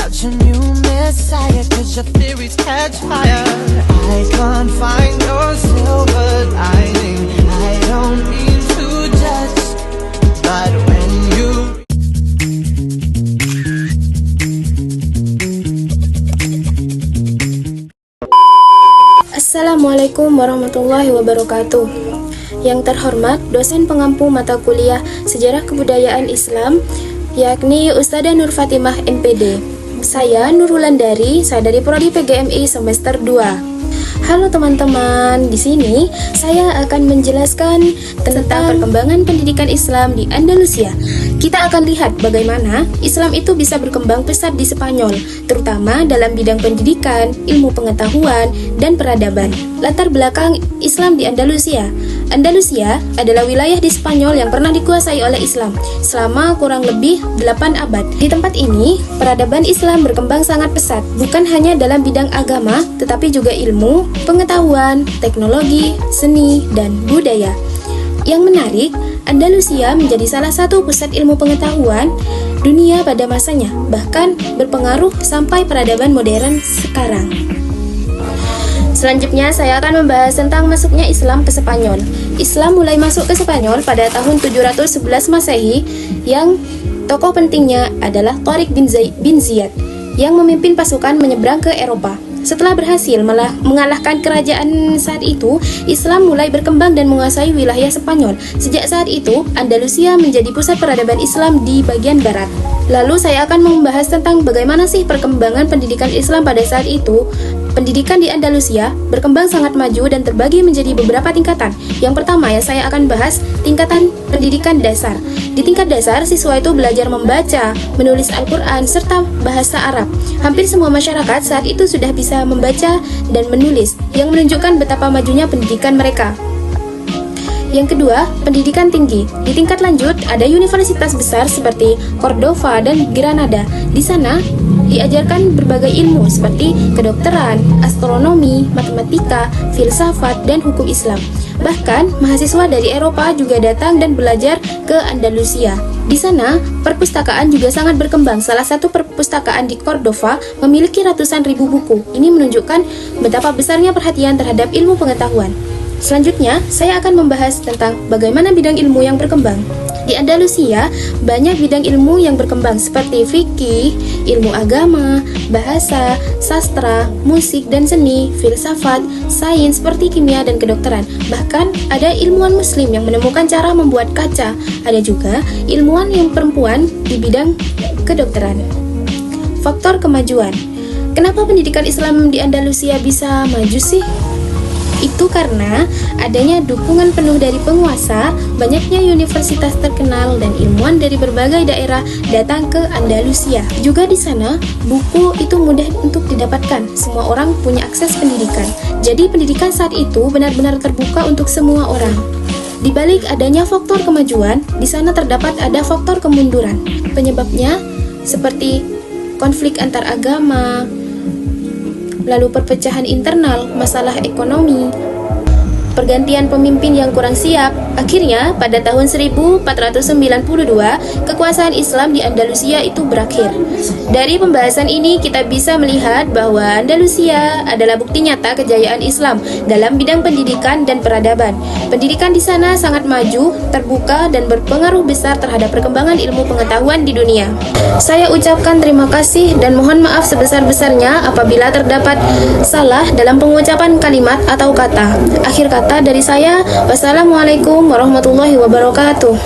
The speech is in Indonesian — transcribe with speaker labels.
Speaker 1: about your new messiah, 'cause your theories catch fire. I can't find your silver lining. I don't mean to judge, but when you
Speaker 2: Assalamualaikum warahmatullahi wabarakatuh. Yang terhormat dosen pengampu mata kuliah Sejarah Kebudayaan Islam, yakni Ustadzah Nur Fatimah MPD. Saya Nurul-Landari, saya dari Prodi PGMI semester 2. Halo teman-teman, di sini saya akan menjelaskan tentang perkembangan pendidikan Islam di Andalusia. Kita akan lihat bagaimana Islam itu bisa berkembang pesat di Spanyol, terutama dalam bidang pendidikan, ilmu pengetahuan, dan peradaban. Latar belakang Islam di Andalusia. Andalusia adalah wilayah di Spanyol yang pernah dikuasai oleh Islam selama kurang lebih 8 abad. Di tempat ini, peradaban Islam berkembang sangat pesat, bukan hanya dalam bidang agama, tetapi juga ilmu, pengetahuan, teknologi, seni, dan budaya. Yang menarik, Andalusia menjadi salah satu pusat ilmu pengetahuan dunia pada masanya, bahkan berpengaruh sampai peradaban modern sekarang. Selanjutnya, saya akan membahas tentang masuknya Islam ke Spanyol. Islam mulai masuk ke Spanyol pada tahun 711 Masehi, yang tokoh pentingnya adalah Tariq bin Ziyad, yang memimpin pasukan menyeberang ke Eropa. Setelah berhasil mengalahkan kerajaan saat itu, Islam mulai berkembang dan menguasai wilayah Spanyol. Sejak saat itu, Andalusia menjadi pusat peradaban Islam di bagian barat. Lalu saya akan membahas tentang bagaimana sih perkembangan pendidikan Islam pada saat itu. Pendidikan di Andalusia berkembang sangat maju dan terbagi menjadi beberapa tingkatan. Yang pertama saya akan bahas tingkatan pendidikan dasar. Di tingkat dasar, siswa itu belajar membaca, menulis Al-Quran, serta bahasa Arab. Hampir semua masyarakat saat itu sudah bisa membaca dan menulis, yang menunjukkan betapa majunya pendidikan mereka. Yang kedua, pendidikan tinggi. Di tingkat lanjut, ada universitas besar seperti Cordova dan Granada. Di sana, diajarkan berbagai ilmu seperti kedokteran, astronomi, matematika, filsafat, dan hukum Islam. Bahkan, mahasiswa dari Eropa juga datang dan belajar ke Andalusia. Di sana, perpustakaan juga sangat berkembang. Salah satu perpustakaan di Cordova memiliki ratusan ribu buku. Ini menunjukkan betapa besarnya perhatian terhadap ilmu pengetahuan. Selanjutnya, saya akan membahas tentang bagaimana bidang ilmu yang berkembang. Di Andalusia, banyak bidang ilmu yang berkembang seperti fikih, ilmu agama, bahasa, sastra, musik dan seni, filsafat, sains seperti kimia dan kedokteran. Bahkan, ada ilmuwan muslim yang menemukan cara membuat kaca. Ada juga ilmuwan yang perempuan di bidang kedokteran. Faktor kemajuan. Kenapa pendidikan Islam di Andalusia bisa maju sih? Itu karena adanya dukungan penuh dari penguasa, banyaknya universitas terkenal, dan ilmuwan dari berbagai daerah datang ke Andalusia. Juga di sana, buku itu mudah untuk didapatkan. Semua orang punya akses pendidikan. Jadi pendidikan saat itu benar-benar terbuka untuk semua orang. Di balik adanya faktor kemajuan, di sana terdapat ada faktor kemunduran. Penyebabnya seperti konflik antar agama, lalu perpecahan internal, masalah ekonomi, pergantian pemimpin yang kurang siap. Akhirnya, pada tahun 1492, kekuasaan Islam di Andalusia itu berakhir. Dari pembahasan ini, kita bisa melihat bahwa Andalusia adalah bukti nyata kejayaan Islam dalam bidang pendidikan dan peradaban. Pendidikan di sana sangat maju, terbuka, dan berpengaruh besar terhadap perkembangan ilmu pengetahuan di dunia. Saya ucapkan terima kasih dan mohon maaf sebesar-besarnya apabila terdapat salah dalam pengucapan kalimat atau kata. Akhir kata dari saya, wassalamualaikum warahmatullahi wabarakatuh.